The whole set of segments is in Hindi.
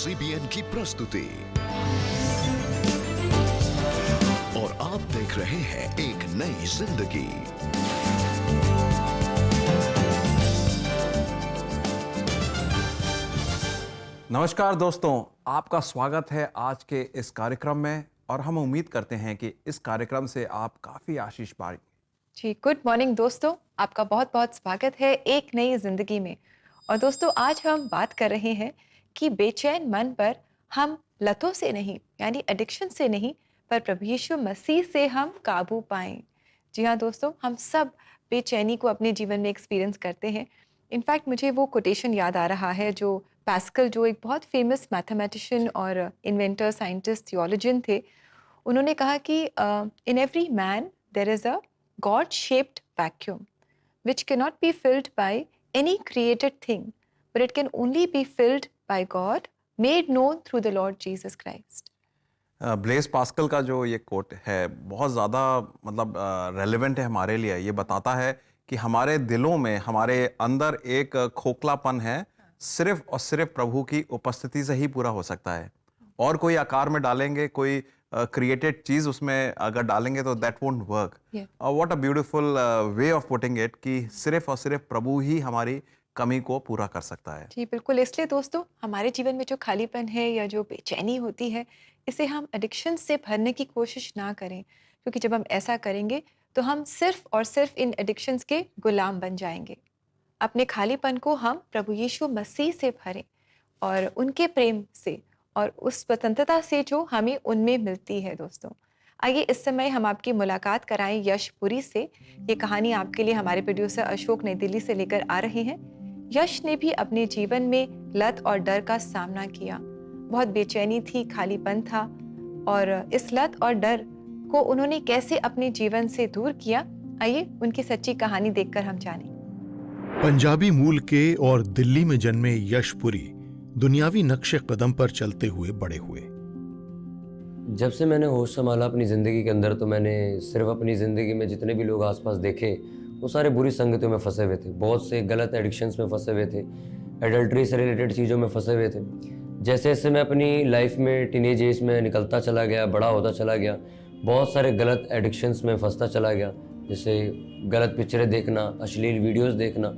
CBN की प्रस्तुति और आप देख रहे हैं एक नई जिंदगी। नमस्कार दोस्तों, आपका स्वागत है आज के इस कार्यक्रम में और हम उम्मीद करते हैं कि इस कार्यक्रम से आप काफ़ी आशीष पाएंगे। जी, गुड मॉर्निंग दोस्तों, आपका बहुत बहुत स्वागत है एक नई जिंदगी में। और दोस्तों, आज हम बात कर रहे हैं कि बेचैन मन पर हम लतों से नहीं, यानी एडिक्शन से नहीं, पर प्रभु यीशु मसीह से हम काबू पाएं। जी हाँ दोस्तों, हम सब बेचैनी को अपने जीवन में एक्सपीरियंस करते हैं। इनफैक्ट मुझे वो कोटेशन याद आ रहा है जो पास्कल, जो एक बहुत फेमस मैथमेटिशियन और इन्वेंटर, साइंटिस्ट, थियोलॉजियन थे, उन्होंने कहा कि in every man there is a God-shaped vacuum, which cannot be filled by any created thing, but it can only be filled by God, made known through the Lord Jesus Christ. Blaise Pascal का जो ये कोट है बहुत ज़्यादा रेलेवेंट है हमारे लिए। ये बताता है कि हमारे दिलों में, हमारे अंदर एक खोखलापन है, सिर्फ और सिर्फ प्रभु की उपस्थिति से ही पूरा हो सकता है। और कोई आकार में डालेंगे, कोई क्रिएटेड चीज उसमें अगर डालेंगे तो that won't work. What a beautiful way of putting it कि सिर्फ और सिर्फ प्रभु ही हमारी कमी को पूरा कर सकता है। जी बिल्कुल, इसलिए दोस्तों हमारे जीवन में जो खालीपन है या जो बेचैनी होती है, इसे हम एडिक्शन से भरने की कोशिश ना करें, क्योंकि जब हम ऐसा करेंगे तो हम सिर्फ और सिर्फ इन एडिक्शंस के गुलाम बन जाएंगे। अपने खालीपन को हम प्रभु यीशु मसीह से भरें और उनके प्रेम से और उस स्वतंत्रता से जो हमें उनमें मिलती है। दोस्तों, आइए इस समय हम आपकी मुलाकात कराएं यशपुरी से। ये कहानी आपके लिए हमारे प्रोड्यूसर अशोक नई दिल्ली से लेकर आ रहे हैं। यश ने भी अपने जीवन में लत और डर का सामना किया। बहुत बेचैनी थी, खालीपन था, और इस लत और डर को उन्होंने कैसे अपने जीवन से दूर किया, आइए उनकी सच्ची कहानी देखकर हम जानें। पंजाबी मूल के और दिल्ली में जन्मे यशपुरी दुनियावी नक्शे कदम पर चलते हुए बड़े हुए। जब से मैंने होश संभाला अपनी ज़िंदगी के अंदर, तो मैंने सिर्फ अपनी ज़िंदगी में जितने भी लोग आसपास देखे वो सारे बुरी संगतियों में फंसे हुए थे, बहुत से गलत एडिक्शंस में फंसे हुए थे, एडल्ट्री से रिलेटेड चीज़ों में फंसे हुए थे। जैसे जैसे मैं अपनी लाइफ में टीनेज एज में निकलता चला गया, बड़ा होता चला गया, बहुत सारे गलत एडिक्शंस में फंसता चला गया। जैसे गलत पिक्चरें देखना, अश्लील वीडियोज़ देखना,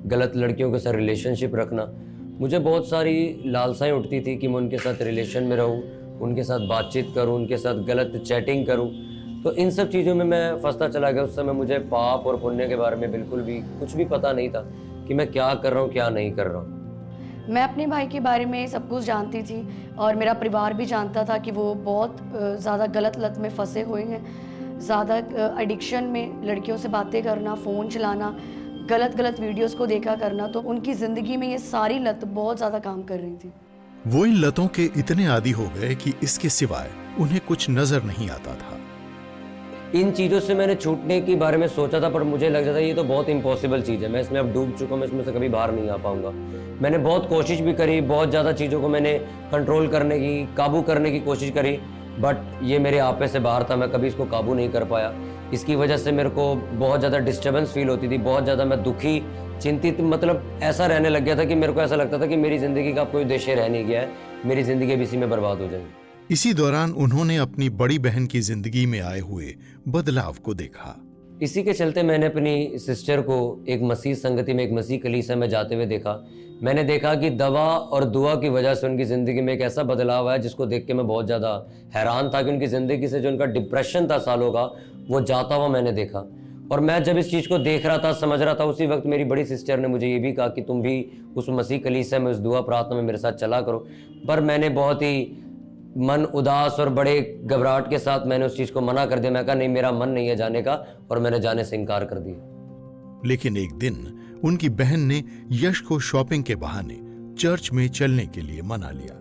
गलत लड़कियों के साथ रिलेशनशिप रखना। मुझे बहुत सारी लालसाएं उठती थी कि मैं उनके साथ रिलेशन में रहूं, उनके साथ बातचीत करूं, उनके साथ गलत चैटिंग करूं। तो इन सब चीज़ों में मैं फंसता चला गया। उस समय मुझे पाप और पुण्य के बारे में बिल्कुल भी कुछ भी पता नहीं था कि मैं क्या कर रहा हूँ, क्या नहीं कर रहा हूँ। मैं अपने भाई के बारे में सब कुछ जानती थी और मेरा परिवार भी जानता था कि वो बहुत ज़्यादा गलत लत में फंसे हुए हैं। ज़्यादा एडिक्शन में, लड़कियों से बातें करना, फ़ोन चलाना, गलत वीडियोस को देखा करना, तो उनकी ज़िंदगी में ये सारी लत बहुत ज़्यादा काम कर रही थी। वो इन लतों के इतने आदी हो गए कि इसके सिवाय उन्हें कुछ नजर नहीं आता था। इन चीज़ों से मैंने छूटने के बारे में सोचा था, पर मुझे लग जाता ये तो बहुत इम्पॉसिबल चीज़ है, मैं इसमें अब डूब चुका हूँ, मैं इसमें से कभी बाहर नहीं आ पाऊंगा। मैंने बहुत कोशिश भी करी, बहुत ज़्यादा चीज़ों को मैंने कंट्रोल करने की, काबू करने की कोशिश करी, बट ये मेरे आपे से बाहर था, मैं कभी इसको काबू नहीं कर पाया। इसकी वजह से मेरे को बहुत ज़्यादा डिस्टर्बेंस फील होती थी, बहुत ज़्यादा मैं दुखी, चिंतित, मतलब ऐसा रहने लग गया था कि मेरे को ऐसा लगता था कि मेरी ज़िंदगी का कोई उद्देश्य रह नहीं गया है, मेरी ज़िंदगी अब इसी में बर्बाद हो जाएगी। इसी दौरान उन्होंने अपनी बड़ी बहन की जिंदगी में आए हुए बदलाव को देखा। इसी के चलते मैंने अपनी सिस्टर को एक मसीह संगति में, एक मसीह कलीसिया में जाते हुए देखा। मैंने देखा कि दवा और दुआ की वजह से उनकी ज़िंदगी में एक ऐसा बदलाव आया जिसको देख के मैं बहुत ज़्यादा हैरान था कि उनकी ज़िंदगी से जो उनका डिप्रेशन था सालों का, वो जाता हुआ मैंने देखा। और मैं जब इस चीज़ को देख रहा था, समझ रहा था, उसी वक्त मेरी बड़ी सिस्टर ने मुझे ये भी कहा कि तुम भी उस मसीह कलीसिया में, उस दुआ प्रार्थना में मेरे साथ चला करो। पर मैंने बहुत ही मन उदास और बड़े घबराहट के साथ मैंने उस चीज़ को मना कर दिया। मैं कहा नहीं, मेरा मन नहीं है जाने का, और मैंने जाने से इनकार कर दिया। लेकिन एक दिन उनकी बहन ने यश को शॉपिंग के बहाने चर्च में चलने के लिए मना लिया।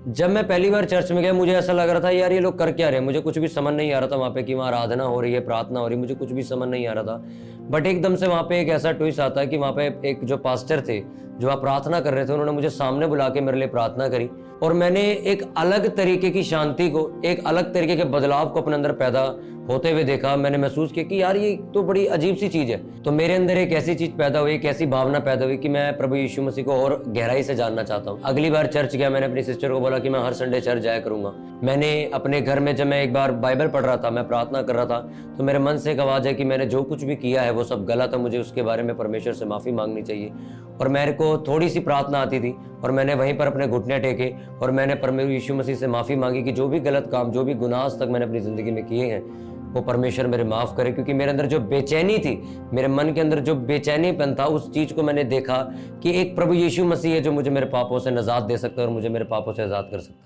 जब मैं पहली बार चर्च में गया, मुझे ऐसा लग रहा था यार ये लोग कर क्या रहे हैं, मुझे कुछ भी समझ नहीं आ रहा था वहाँ पे कि वहाँ आराधना हो रही है, प्रार्थना हो रही है, मुझे कुछ भी समझ नहीं आ रहा था। बट एकदम से वहाँ पे एक ऐसा ट्विस्ट आता है कि वहाँ पे एक जो पास्टर थे, जो आप प्रार्थना कर रहे थे, उन्होंने मुझे सामने बुला के मेरे लिए प्रार्थना करी और मैंने एक अलग तरीके की शांति को, एक अलग तरीके के बदलाव को अपने अंदर पैदा होते हुए देखा। मैंने महसूस किया कि यार ये तो बड़ी अजीब सी चीज़ है। तो मेरे अंदर एक ऐसी चीज़ पैदा हुई, एक ऐसी भावना पैदा हुई कि मैं प्रभु यीशु मसीह को और गहराई से जानना चाहता हूँ। अगली बार चर्च गया, मैंने अपनी सिस्टर को बोला कि मैं हर संडे चर्च जाया करूँगा। मैंने अपने घर में जब मैं एक बार बाइबल पढ़ रहा था, मैं प्रार्थना कर रहा था, तो मेरे मन से एक आवाज़ है कि मैंने जो कुछ भी किया है वो सब गलत है, मुझे उसके बारे में परमेश्वर से माफ़ी मांगनी चाहिए। और मेरे को थोड़ी सी प्रार्थना आती थी और मैंने वहीं पर अपने घुटने टेके और मैंने परमेश्वर यीशु मसीह से माफ़ी मांगी कि जो भी गलत काम, जो भी गुनाह आज तक मैंने अपनी ज़िंदगी में किए हैं, वो परमेश्वर मेरे माफ़ करे। क्योंकि मेरे अंदर जो बेचैनी थी, मेरे मन के अंदर जो बेचैनीपन था, उस चीज़ को मैंने देखा कि एक प्रभु यीशु मसीह है जो मुझे मेरे पापों से निजात दे सकता है और मुझे मेरे पापों से आज़ाद कर सकता है।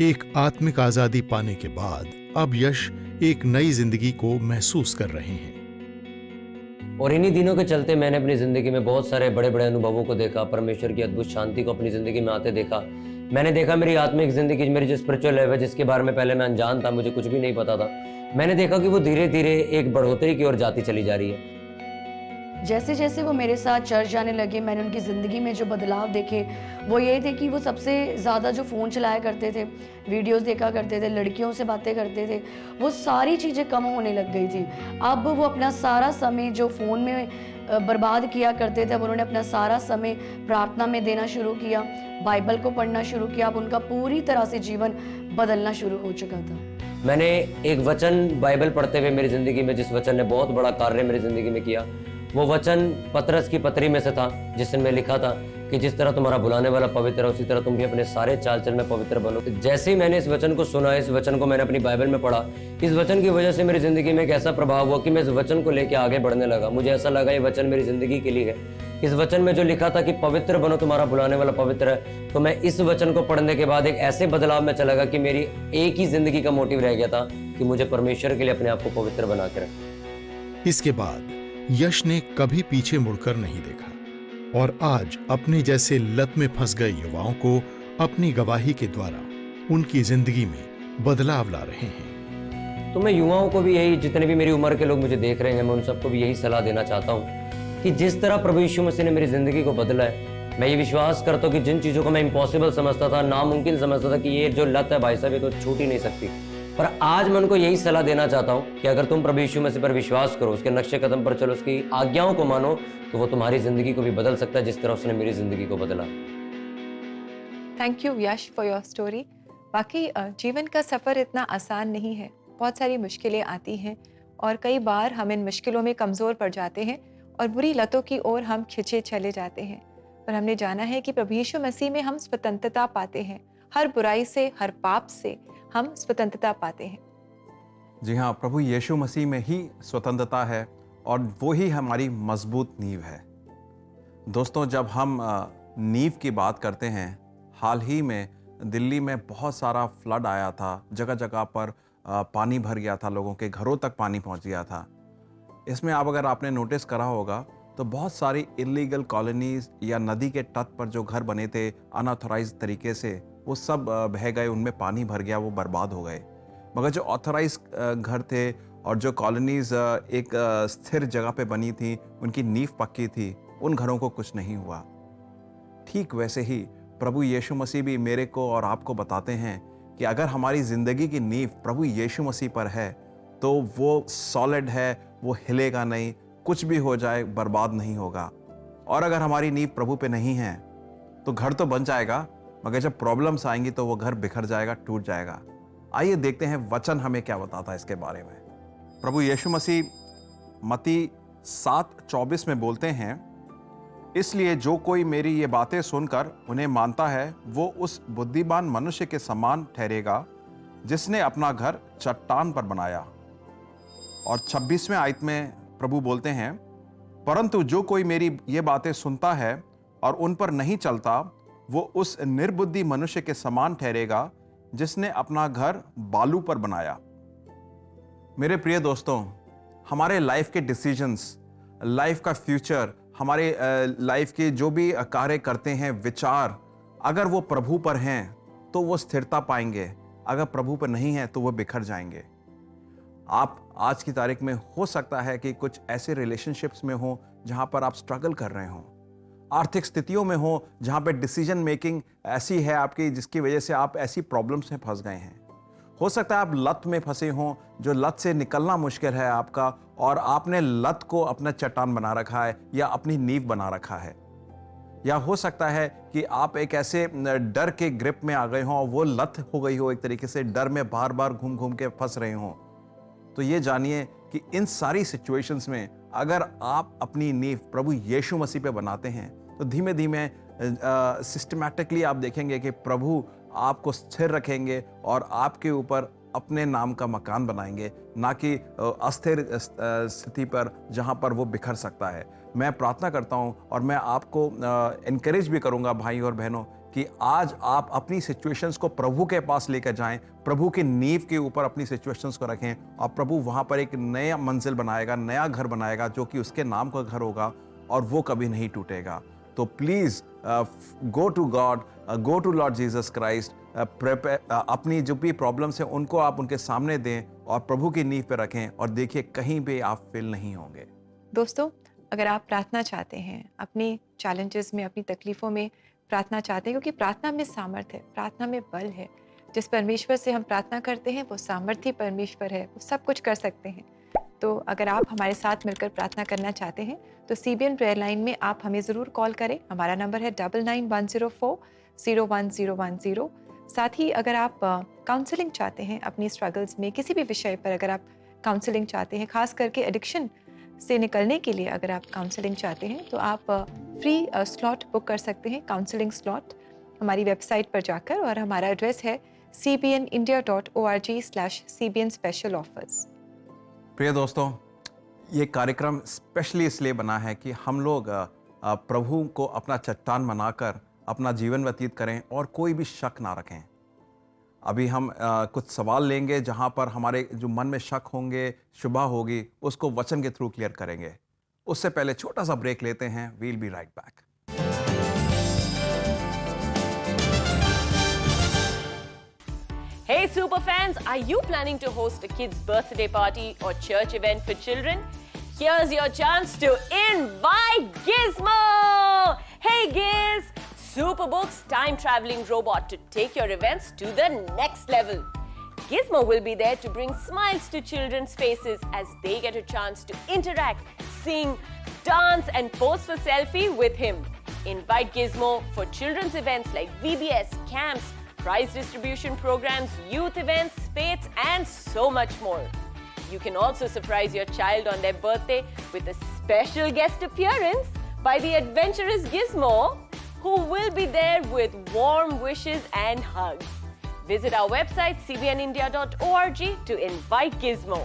एक आत्मिक आजादी पाने के बाद अब यश एक नई जिंदगी को महसूस कर रहे हैं। और इन्हीं दिनों के चलते मैंने अपनी ज़िंदगी में बहुत सारे बड़े बड़े अनुभवों को देखा, परमेश्वर की अद्भुत शांति को अपनी ज़िंदगी में आते देखा। मैंने देखा मेरी आत्मिक ज़िंदगी, मेरी जो स्पिरिचुअल लाइफ है, जिसके बारे में पहले मैं अनजान था, मुझे कुछ भी नहीं पता था, मैंने देखा कि वो धीरे धीरे एक बढ़ोतरी की ओर जाती चली जा रही है। जैसे जैसे वो मेरे साथ चर्च जाने लगे, मैंने उनकी ज़िंदगी में जो बदलाव देखे वो ये थे कि वो सबसे ज़्यादा जो फ़ोन चलाया करते थे, वीडियोस देखा करते थे, लड़कियों से बातें करते थे, वो सारी चीज़ें कम होने लग गई थी। अब वो अपना सारा समय जो फ़ोन में बर्बाद किया करते थे, अब उन्होंने अपना सारा समय प्रार्थना में देना शुरू किया, बाइबल को पढ़ना शुरू किया। अब उनका पूरी तरह से जीवन बदलना शुरू हो चुका था। मैंने एक वचन बाइबल पढ़ते हुए मेरी ज़िंदगी में, जिस वचन ने बहुत बड़ा कार्य मेरी ज़िंदगी में किया, वो वचन पतरस की पत्री में से था, जिसमें लिखा था कि जिस तरह तुम्हारा बुलाने वाला पवित्र है, उसी तरह तुम भी अपने सारे चाल चल में पवित्र बनो। जैसे ही मैंने इस वचन को सुना, इस वचन को मैंने अपनी बाइबल में पढ़ा, इस वचन की वजह से मेरी ज़िंदगी में एक ऐसा प्रभाव हुआ कि मैं इस वचन को लेकर आगे बढ़ने लगा। मुझे ऐसा लगा ये वचन मेरी ज़िंदगी के लिए है। इस वचन में जो लिखा था कि पवित्र बनो, तुम्हारा बुलाने वाला पवित्र है, तो मैं इस वचन को पढ़ने के बाद एक ऐसे बदलाव में चला गया कि मेरी एक ही ज़िंदगी का मोटिव रह गया था कि मुझे परमेश्वर के लिए अपने आप को पवित्र बना के रखना। इसके बाद यश ने कभी पीछे मुड़कर नहीं देखा और आज अपने जैसे लत में फंस गए युवाओं को अपनी गवाही के द्वारा उनकी जिंदगी में बदलाव ला रहे हैं। तो मैं युवाओं को भी यही, जितने भी मेरी उम्र के लोग मुझे देख रहे हैं, मैं उन सबको भी यही सलाह देना चाहता हूँ कि जिस तरह प्रभु यीशु मसीह ने मेरी ज़िंदगी को बदला है, मैं ये विश्वास करता हूँ कि जिन चीज़ों को मैं इम्पॉसिबल समझता था, नामुमकिन समझता था कि ये जो लत है भाई साहब ये तो छूट ही नहीं सकती, पर आज मैं उनको यही सलाह देना चाहता हूँ कि अगर तुम प्रभु यीशु मसीह पर विश्वास करो, उसके नक्शे कदम पर चलो, उसकी आज्ञाओं को मानो, तो वो तुम्हारी ज़िंदगी को भी बदल सकता है जिस तरह उसने मेरी ज़िंदगी को बदला। Thank you Yash for your story. बाकी जीवन का सफ़र इतना आसान नहीं है, बहुत सारी मुश्किलें आती हैं और कई बार हम इन मुश्किलों में कमज़ोर पड़ जाते हैं और बुरी लतों की ओर हम खिंचे चले जाते हैं। पर हमने जाना है कि प्रभु यीशु मसीह में हम स्वतंत्रता पाते हैं, हर बुराई से, हर पाप से हम स्वतंत्रता पाते हैं। जी हाँ, प्रभु यीशु मसीह में ही स्वतंत्रता है और वो ही हमारी मजबूत नींव है। दोस्तों, जब हम नींव की बात करते हैं, हाल ही में दिल्ली में बहुत सारा फ्लड आया था, जगह जगह पर पानी भर गया था, लोगों के घरों तक पानी पहुंच गया था। इसमें अगर आपने नोटिस करा होगा तो बहुत सारी इलीगल कॉलोनीज या नदी के तट पर जो घर बने थे अनऑथराइज तरीके से, वो सब बह गए, उनमें पानी भर गया, वो बर्बाद हो गए। मगर जो ऑथराइज घर थे और जो कॉलोनीज एक स्थिर जगह पे बनी थी, उनकी नींव पक्की थी, उन घरों को कुछ नहीं हुआ। ठीक वैसे ही प्रभु यीशु मसीह भी मेरे को और आपको बताते हैं कि अगर हमारी ज़िंदगी की नींव प्रभु यीशु मसीह पर है तो वो सॉलिड है, वो हिलेगा नहीं, कुछ भी हो जाए बर्बाद नहीं होगा। और अगर हमारी नींव प्रभु पे नहीं है तो घर तो बन जाएगा, मगर जब प्रॉब्लम्स आएंगी तो वो घर बिखर जाएगा, टूट जाएगा। आइए देखते हैं वचन हमें क्या बताता है इसके बारे में। प्रभु यीशु मसीह मत्ती 7:24 में बोलते हैं, इसलिए जो कोई मेरी ये बातें सुनकर उन्हें मानता है वो उस बुद्धिमान मनुष्य के समान ठहरेगा जिसने अपना घर चट्टान पर बनाया। और 26वें आयत में प्रभु बोलते हैं, परंतु जो कोई मेरी ये बातें सुनता है और उन पर नहीं चलता वो उस निर्बुद्धि मनुष्य के समान ठहरेगा जिसने अपना घर बालू पर बनाया। मेरे प्रिय दोस्तों, हमारे लाइफ के डिसीजंस, लाइफ का फ्यूचर, हमारे लाइफ के जो भी कार्य करते हैं, विचार, अगर वो प्रभु पर हैं तो वो स्थिरता पाएंगे, अगर प्रभु पर नहीं है तो वो बिखर जाएंगे। आप आज की तारीख में हो सकता है कि कुछ ऐसे रिलेशनशिप्स में हो जहां पर आप स्ट्रगल कर रहे हो, आर्थिक स्थितियों में हो जहां पे डिसीजन मेकिंग ऐसी है आपकी जिसकी वजह से आप ऐसी प्रॉब्लम्स में फंस गए हैं। हो सकता है आप लत में फंसे हों, जो लत से निकलना मुश्किल है आपका, और आपने लत को अपना चट्टान बना रखा है या अपनी नींव बना रखा है। या हो सकता है कि आप एक ऐसे डर के ग्रिप में आ गए हों और वो लत हो गई हो, एक तरीके से डर में बार बार घूम घूम के फंस रहे हों। तो ये जानिए कि इन सारी सिचुएशंस में अगर आप अपनी नींव प्रभु यीशु मसीह पे बनाते हैं तो धीमे धीमे सिस्टमैटिकली आप देखेंगे कि प्रभु आपको स्थिर रखेंगे और आपके ऊपर अपने नाम का मकान बनाएंगे, ना कि अस्थिर स्थिति पर जहां पर वो बिखर सकता है। मैं प्रार्थना करता हूं और मैं आपको इनकरेज भी करूंगा भाई और बहनों कि आज आप अपनी सिचुएशंस को प्रभु के पास लेकर जाएं, प्रभु की नींव के ऊपर अपनी सिचुएशंस को रखें और प्रभु वहां पर एक नया मंजिल बनाएगा, नया घर बनाएगा जो कि उसके नाम का घर होगा और वो कभी नहीं टूटेगा। तो please go to God, go to Lord Jesus Christ, अपनी जो भी प्रॉब्लम्स हैं उनको आप उनके सामने दें और प्रभु की नींव पे रखें और देखिए कहीं भी आप फेल नहीं होंगे। दोस्तों, अगर आप प्रार्थना चाहते हैं, अपनी चैलेंजेस में, अपनी तकलीफ़ों में प्रार्थना चाहते हैं, क्योंकि प्रार्थना में सामर्थ्य है, प्रार्थना में बल है। जिस परमेश्वर से हम प्रार्थना करते हैं वो सामर्थ्य परमेश्वर है, वो सब कुछ कर सकते हैं। तो अगर आप हमारे साथ मिलकर प्रार्थना करना चाहते हैं तो CBN प्रेयर लाइन में आप हमें ज़रूर कॉल करें। हमारा नंबर है 9910401010। साथ ही अगर आप काउंसलिंग चाहते हैं अपनी स्ट्रगल्स में, किसी भी विषय पर अगर आप काउंसलिंग चाहते हैं, खास करके एडिक्शन से निकलने के लिए अगर आप काउंसलिंग चाहते हैं तो आप फ्री स्लॉट बुक कर सकते हैं, काउंसलिंग स्लॉट, हमारी वेबसाइट पर जाकर। और हमारा एड्रेस है cbnindia.org/CBN स्पेशल ऑफर्स। प्रिय दोस्तों, ये कार्यक्रम स्पेशली इसलिए बना है कि हम लोग प्रभु को अपना चट्टान बनाकर अपना जीवन व्यतीत करें और कोई भी शक ना रखें। अभी हम कुछ सवाल लेंगे जहां पर हमारे जो मन में शक होंगे, शुबा होगी, उसको वचन के थ्रू क्लियर करेंगे। उससे पहले छोटा सा ब्रेक लेते हैं। We'll be right back. Hey superfans, are you planning to host a kid's birthday party or church event for children? Here's your chance to invite Gizmo! Hey Giz! Superbook's time-traveling robot to take your events to the next level. Gizmo will be there to bring smiles to children's faces as they get a chance to interact, sing, dance and pose for selfie with him. Invite Gizmo for children's events like VBS, camps, prize distribution programs, youth events, fates and so much more. You can also surprise your child on their birthday with a special guest appearance by the adventurous Gizmo, who will be there with warm wishes and hugs. Visit our website cbnindia.org to invite Gizmo.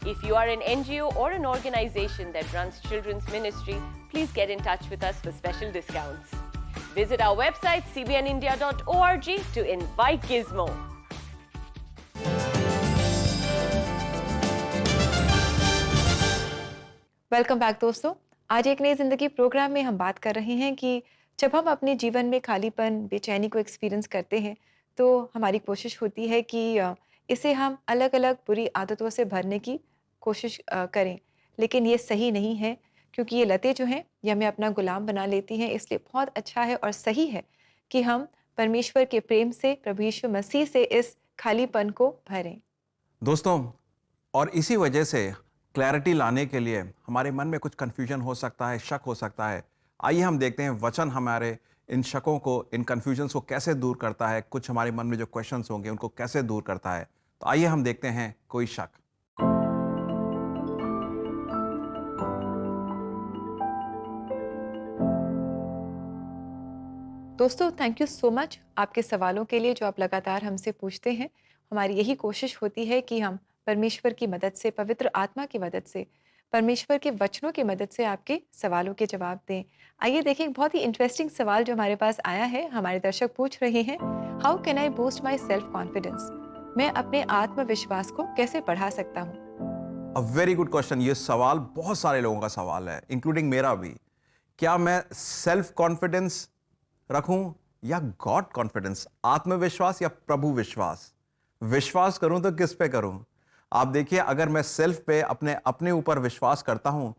If you are an NGO or an organization that runs children's ministry, please get in touch with us for special discounts. Visit our website cbnindia.org to invite Gizmo. Welcome back दोस्तों। आज एक नई ज़िंदगी प्रोग्राम में हम बात कर रहे हैं कि जब हम अपने जीवन में खालीपन, बेचैनी को एक्सपीरियंस करते हैं तो हमारी कोशिश होती है कि इसे हम अलग अलग बुरी आदतों से भरने की कोशिश करें, लेकिन ये सही नहीं है, क्योंकि ये लतें जो हैं ये हमें अपना गुलाम बना लेती हैं। इसलिए बहुत अच्छा है और सही है कि हम परमेश्वर के प्रेम से, प्रभु यीशु मसीह से इस खालीपन को भरें। दोस्तों, और इसी वजह से क्लैरिटी लाने के लिए हमारे मन में कुछ कन्फ्यूजन हो सकता है, शक हो सकता है। आइए हम देखते हैं वचन हमारे इन शकों को, इन कन्फ्यूजन्स को कैसे दूर करता है, कुछ हमारे मन में जो क्वेश्चंस होंगे उनको कैसे दूर करता है। तो आइए हम देखते हैं कोई शक। दोस्तों, थैंक यू सो मच आपके सवालों के लिए जो आप लगातार हमसे पूछते हैं। हमारी यही कोशिश होती है कि हम परमेश्वर की मदद से, पवित्र आत्मा की मदद से, परमेश्वर के वचनों की मदद से आपके सवालों के जवाब दें। आइए देखें एक बहुत ही इंटरेस्टिंग सवाल जो हमारे पास आया है। हमारे दर्शक पूछ रहे हैं, how can I boost my self confidence? मैं अपने आत्मविश्वास को कैसे बढ़ा सकता हूँ? A very good question. ये सवाल बहुत सारे लोगों का सवाल है, इंक्लूडिंग मेरा भी। क्या मैं सेल्फ कॉन्फिडेंस रखूं या गॉड कॉन्फिडेंस? आत्मविश्वास या प्रभु विश्वास? विश्वास करूं तो किस पे करूं? आप देखिए, अगर मैं सेल्फ पे अपने अपने ऊपर विश्वास करता हूं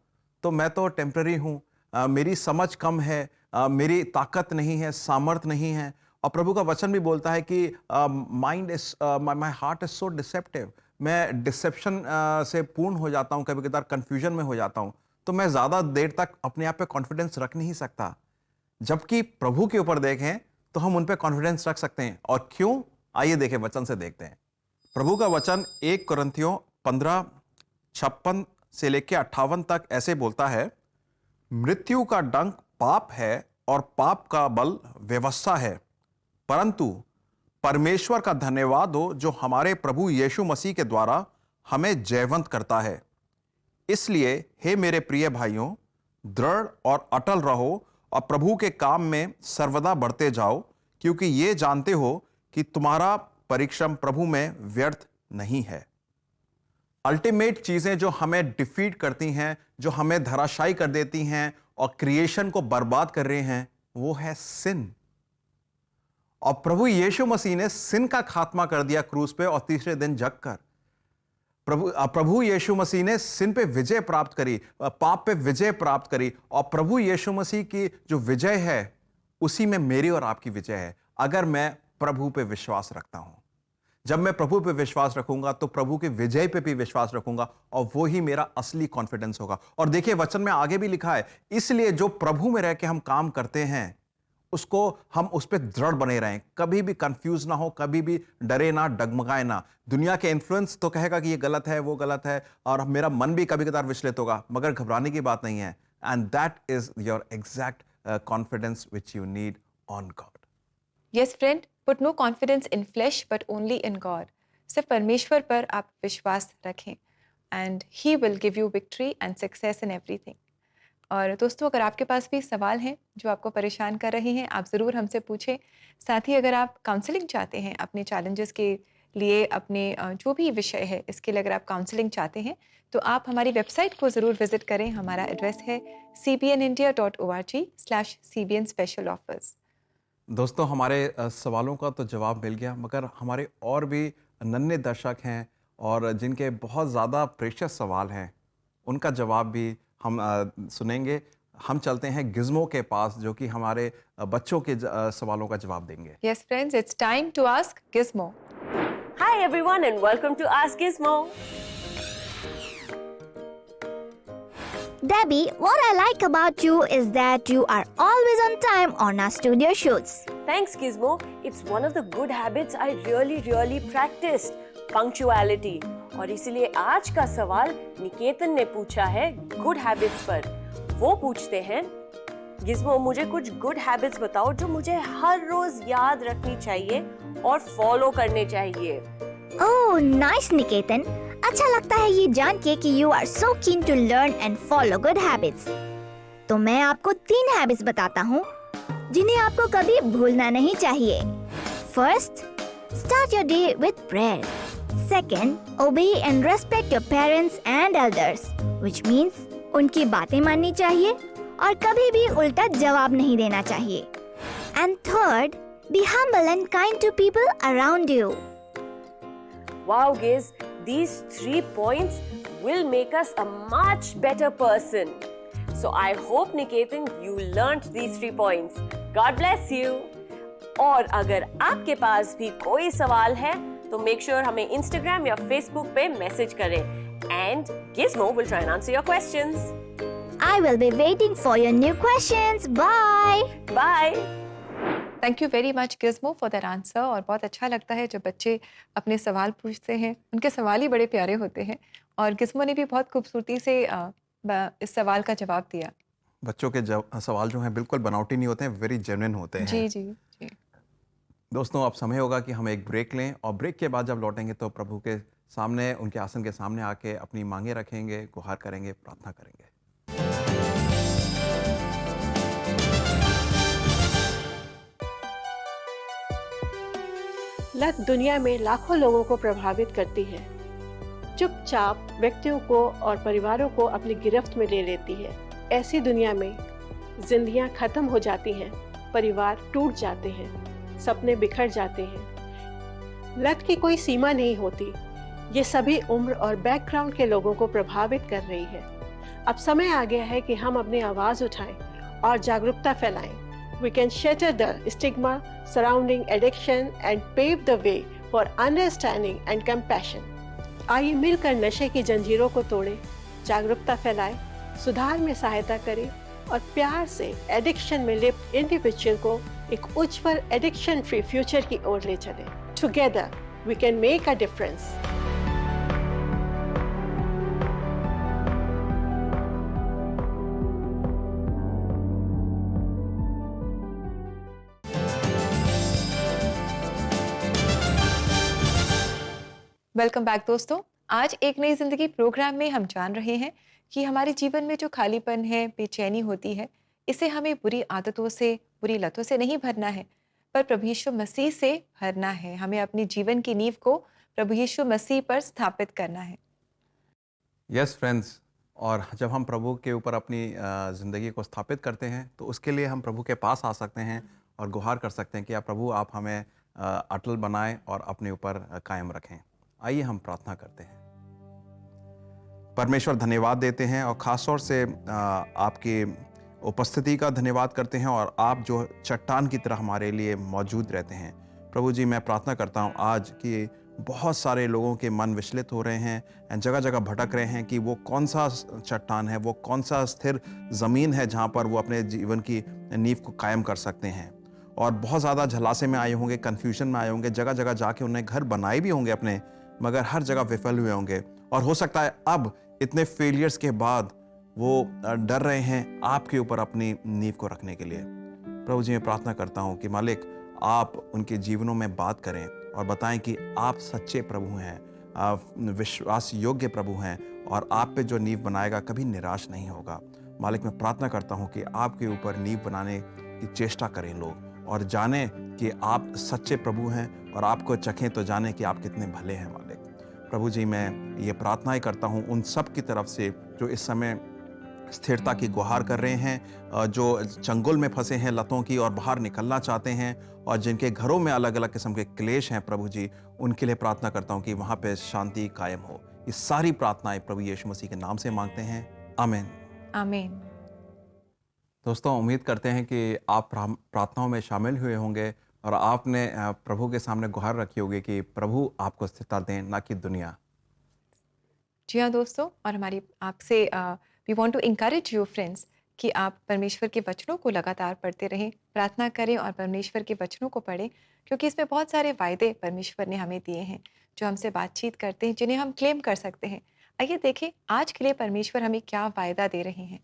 तो मैं तो टेम्पररी हूं, मेरी समझ कम है, मेरी ताकत नहीं है, सामर्थ्य नहीं है। और प्रभु का वचन भी बोलता है कि mind is my heart is so deceptive, मैं डिसेप्शन से पूर्ण हो जाता हूं, कभी कभार कंफ्यूजन में हो जाता हूं, तो मैं ज्यादा देर तक अपने आप पे कॉन्फिडेंस रख नहीं सकता। जबकि प्रभु के ऊपर देखें तो हम उन पे कॉन्फिडेंस रख सकते हैं। और क्यों, आइए देखें, वचन से देखते हैं। प्रभु का वचन 1 कुरिन्थियों 15:56 से लेकर 58 तक ऐसे बोलता है, मृत्यु का डंक पाप है और पाप का बल व्यवस्था है, परंतु परमेश्वर का धन्यवाद हो जो हमारे प्रभु यीशु मसीह के द्वारा हमें जयवंत करता है। इसलिए हे मेरे प्रिय भाइयों, दृढ़ और अटल रहो और प्रभु के काम में सर्वदा बढ़ते जाओ, क्योंकि ये जानते हो कि तुम्हारा परिश्रम प्रभु में व्यर्थ नहीं है। अल्टीमेट चीजें जो हमें डिफीट करती हैं, जो हमें धराशायी कर देती हैं और क्रिएशन को बर्बाद कर रहे हैं, वो है सिन। और प्रभु यीशु मसीह ने सिन का खात्मा कर दिया क्रूस पे और तीसरे दिन जगकर। प्रभु यीशु मसीह ने सिन पे विजय प्राप्त करी, पाप पे विजय प्राप्त करी। और प्रभु यीशु मसीह की जो विजय है, उसी में मेरी और आपकी विजय है, अगर मैं प्रभु पे विश्वास रखता हूं। जब मैं प्रभु पे विश्वास रखूंगा तो प्रभु के विजय पे भी विश्वास रखूंगा, और वो ही मेरा असली कॉन्फिडेंस होगा। और देखिए, वचन में आगे भी लिखा है, इसलिए जो प्रभु में रह के हम काम करते हैं, उसको हम उस पर दृढ़ बने रहें, कभी भी कंफ्यूज ना हो, कभी भी डरे ना, डगमगाए ना। दुनिया के इन्फ्लुएंस तो कहेगा कि ये गलत है, वो गलत है, और मेरा मन भी कभी कभार विचलित होगा, मगर घबराने की बात नहीं है। And that is your exact confidence which you need on God. Yes friend, put no confidence in flesh but only in God. सिर्फ परमेश्वर पर आप विश्वास रखें and he will give you victory and success in everything. और दोस्तों, अगर आपके पास भी सवाल हैं जो आपको परेशान कर रहे हैं, आप ज़रूर हमसे पूछें। साथ ही अगर आप काउंसलिंग चाहते हैं अपने चैलेंजेस के लिए, अपने जो भी विषय है इसके लिए अगर आप काउंसलिंग चाहते हैं, तो आप हमारी वेबसाइट को ज़रूर विज़िट करें। हमारा एड्रेस है cbnindia.org/cbn special offers। दोस्तों, हमारे सवालों का तो जवाब मिल गया, मगर हमारे और भी नन्हे दर्शक हैं और जिनके बहुत ज़्यादा प्रेशियस सवाल हैं, उनका जवाब भी हम सुनेंगे। हम चलते हैं गिज़्मो के पास, जो कि हमारे बच्चों के सवालों का जवाब देंगे। Yes friends, it's time to ask Gizmo. Hi everyone and welcome to Ask Gizmo. Debbie, what I like about you is that you are always on time on our studio shoots. Thanks Gizmo. It's one of the good habits I really practiced. Punctuality. और इसीलिए आज का सवाल निकेतन ने पूछा है गुड हैबिट्स पर। वो पूछते हैं, गिज़्मो मुझे कुछ गुड हैबिट्स बताओ जो मुझे हर रोज याद रखनी चाहिए और फॉलो करने चाहिए। Oh, nice निकेतन। अच्छा लगता है ये जान के कि you are so keen to learn and follow good habits। तो मैं आपको 3 हैबिट्स बताता हूँ जिन्हें आपको कभी भूलना नहीं चाहिए। First, start your day with prayer. Second, obey and respect your parents and elders, which means उनकी बातें माननी चाहिए और कभी भी उल्टा जवाब नहीं देना चाहिए। And third, be humble and kind to people around you. Wow, Giz, these 3 points will make us a much better person. So I hope Niketan you learnt these 3 points. God bless you. और अगर आपके पास भी कोई सवाल है तो make sure हमें Instagram या Facebook पे मैसेज करें and Gizmo will try and answer your questions. I will be waiting for your new questions. Bye. Bye. Thank you very much Gizmo for that answer. और बहुत अच्छा लगता है जब बच्चे अपने सवाल पूछते हैं, उनके सवाल ही बड़े प्यारे होते हैं। और गिज़्मो ने भी बहुत खूबसूरती से इस सवाल का जवाब दिया। बच्चों के सवाल जो हैं बिल्कुल बनावटी नहीं होते हैं, वेरी जेन्युइन होते हैं। जी जी जी। दोस्तों, अब समय होगा कि हम एक ब्रेक लें और ब्रेक के बाद जब लौटेंगे तो प्रभु के सामने, उनके आसन के सामने आके अपनी मांगे रखेंगे, गुहार करेंगे, प्रार्थना करेंगे। लत दुनिया में लाखों लोगों को प्रभावित करती है। चुपचाप व्यक्तियों को और परिवारों को अपनी गिरफ्त में ले लेती है। ऐसी दुनिया में जिंदगियां खत्म हो जाती हैं, परिवार टूट जाते हैं, सपने बिखर जाते हैं। लत की कोई सीमा नहीं होती। ये सभी उम्र और बैकग्राउंड के लोगों को प्रभावित कर रही है। अब समय आ गया है कि हम अपनी आवाज उठाएं और जागरूकता फैलाएं। We can shatter the stigma surrounding addiction and pave the way for understanding and compassion. आइए मिलकर नशे की जंजीरों को तोड़ें, जागरूकता फैलाएं, सुधार में सहायता करें और प्यार से एडिक्शन में लिप्त इंडिविजुअल को एक उज्जवल एडिक्शन फ्री फ्यूचर की ओर ले चलें। Together we can make a difference. Welcome back दोस्तों। आज एक नई जिंदगी प्रोग्राम में हम जान रहे हैं कि हमारे जीवन में जो खालीपन है, बेचैनी होती है, इसे हमें बुरी आदतों से, बुरी लतों से नहीं भरना है, पर प्रभु यीशु मसीह से भरना है। हमें अपनी जीवन की नींव को प्रभु यीशु मसीह पर स्थापित करना है। यस फ्रेंड्स, और जब हम प्रभु के ऊपर अपनी ज़िंदगी को स्थापित करते हैं तो उसके लिए हम प्रभु के पास आ सकते हैं और गुहार कर सकते हैं कि आप प्रभु, आप हमें अटल बनाएं और अपने ऊपर कायम रखें। आइए हम प्रार्थना करते हैं। परमेश्वर, धन्यवाद देते हैं और ख़ास तौर से आपकी उपस्थिति का धन्यवाद करते हैं और आप जो चट्टान की तरह हमारे लिए मौजूद रहते हैं। प्रभु जी, मैं प्रार्थना करता हूँ आज कि बहुत सारे लोगों के मन विचलित हो रहे हैं, जगह जगह भटक रहे हैं कि वो कौन सा चट्टान है, वो कौन सा स्थिर ज़मीन है जहाँ पर वो अपने जीवन की नींव को कायम कर सकते हैं। और बहुत ज़्यादा झलासे में आए होंगे, कन्फ्यूजन में आए होंगे, जगह जगह जाके उन्हें घर बनाए भी होंगे अपने, मगर हर जगह विफल हुए होंगे। और हो सकता है अब इतने फेलियर्स के बाद वो डर रहे हैं आपके ऊपर अपनी नींव को रखने के लिए। प्रभु जी, मैं प्रार्थना करता हूँ कि मालिक, आप उनके जीवनों में बात करें और बताएं कि आप सच्चे प्रभु हैं, आप विश्वास योग्य प्रभु हैं और आप पे जो नींव बनाएगा कभी निराश नहीं होगा। मालिक, मैं प्रार्थना करता हूँ कि आपके ऊपर नींव बनाने की चेष्टा करें लोग और जानें कि आप सच्चे प्रभु हैं और आपको चखें तो जानें कि आप कितने भले हैं। मालिक प्रभु जी, मैं ये प्रार्थनाएं करता हूँ उन सब की तरफ से जो इस समय स्थिरता की गुहार कर रहे हैं, जो चंगुल में फंसे हैं लतों की और बाहर निकलना चाहते हैं और जिनके घरों में अलग अलग किस्म के क्लेश हैं। प्रभु जी, उनके लिए प्रार्थना करता हूँ कि वहाँ पे शांति कायम हो। ये सारी प्रार्थनाएं प्रभु यीशु मसीह के नाम से मांगते हैं, आमीन। आमीन। दोस्तों, उम्मीद करते हैं कि आप प्रार्थनाओं में शामिल हुए होंगे और आपने प्रभु के सामने गुहार रखी होगी कि प्रभु आपको स्थिरता दें, ना कि दुनिया। जी हाँ दोस्तों, और हमारी आपसे we want to encourage you friends कि आप परमेश्वर के वचनों को लगातार पढ़ते रहें, प्रार्थना करें और परमेश्वर के वचनों को पढ़ें, क्योंकि इसमें बहुत सारे वायदे परमेश्वर ने हमें दिए हैं जो हमसे बातचीत करते हैं, जिन्हें हम क्लेम कर सकते हैं। आइए देखें आज के लिए परमेश्वर हमें क्या वायदा दे रहे हैं।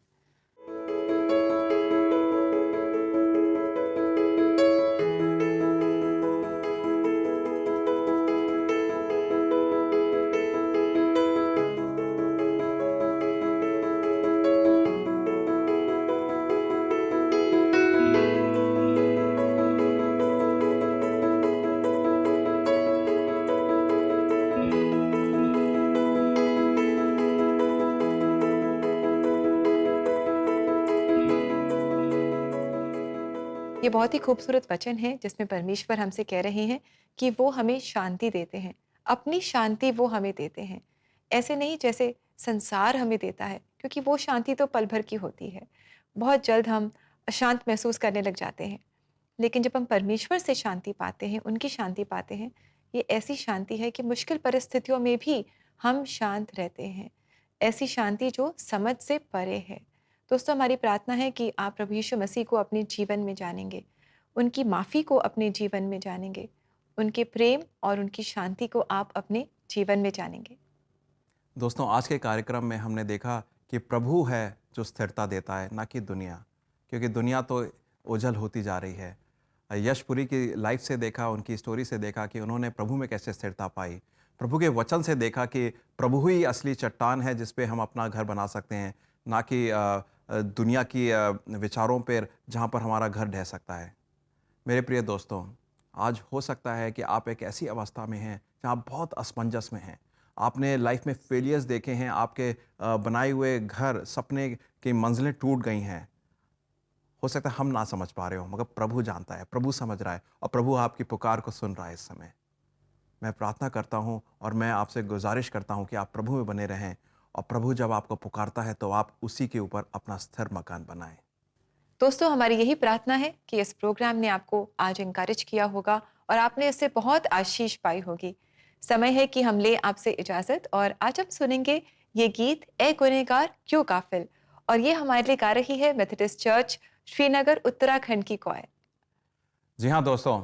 ये बहुत ही खूबसूरत वचन है जिसमें परमेश्वर हमसे कह रहे हैं कि वो हमें शांति देते हैं, अपनी शांति वो हमें देते हैं। ऐसे नहीं जैसे संसार हमें देता है, क्योंकि वो शांति तो पल भर की होती है, बहुत जल्द हम अशांत महसूस करने लग जाते हैं। लेकिन जब हम परमेश्वर से शांति पाते हैं, उनकी शांति पाते हैं, ये ऐसी शांति है कि मुश्किल परिस्थितियों में भी हम शांत रहते हैं। ऐसी शांति जो समझ से परे है। दोस्तों, हमारी प्रार्थना है कि आप प्रभु यीशु मसीह को अपने जीवन में जानेंगे, उनकी माफ़ी को अपने जीवन में जानेंगे, उनके प्रेम और उनकी शांति को आप अपने जीवन में जानेंगे। दोस्तों, आज के कार्यक्रम में हमने देखा कि प्रभु है जो स्थिरता देता है, ना कि दुनिया, क्योंकि दुनिया तो ओझल होती जा रही है। यशपुरी की लाइफ से देखा, उनकी स्टोरी से देखा कि उन्होंने प्रभु में कैसे स्थिरता पाई। प्रभु के वचन से देखा कि प्रभु ही असली चट्टान है जिस पे हम अपना घर बना सकते हैं, ना कि दुनिया की विचारों पर जहाँ पर हमारा घर ढह सकता है। मेरे प्रिय दोस्तों, आज हो सकता है कि आप एक ऐसी अवस्था में हैं जहाँ बहुत असमंजस में हैं। आपने लाइफ में फेलियर्स देखे हैं, आपके बनाए हुए घर, सपने की मंजिलें टूट गई हैं। हो सकता है हम ना समझ पा रहे हो, मगर प्रभु जानता है, प्रभु समझ रहा है और प्रभु आपकी पुकार को सुन रहा है इस समय। मैं प्रार्थना करता हूँ और मैं आपसे गुजारिश करता हूँ कि आप प्रभु में बने रहें, और प्रभु जब आपको पुकारता है तो आप उसी के ऊपर अपना स्थिर मकान बनाएं। दोस्तों, हमारी यही प्रार्थना है कि इस प्रोग्राम ने आपको आज इनकरेज किया होगा और आपने इससे बहुत आशीष पाई होगी। समय है कि हम ले आपसे इजाज़त, और आज हम सुनेंगे ये गीत ए गुनहगार क्यों काफिल, और ये हमारे लिए गा रही है मेथोडिस्ट चर्च श्रीनगर उत्तराखंड की क्वायर। जी हाँ दोस्तों,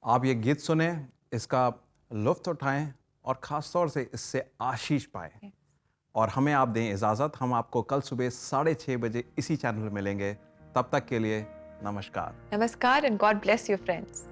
आप ये गीत सुने, इसका लुत्फ़ उठाएं और ख़ास तौर से इससे आशीष पाएं। और हमें आप दें इजाज़त, हम आपको कल सुबह 6:30 बजे इसी चैनल पर मिलेंगे। तब तक के लिए नमस्कार। नमस्कार and God bless you friends.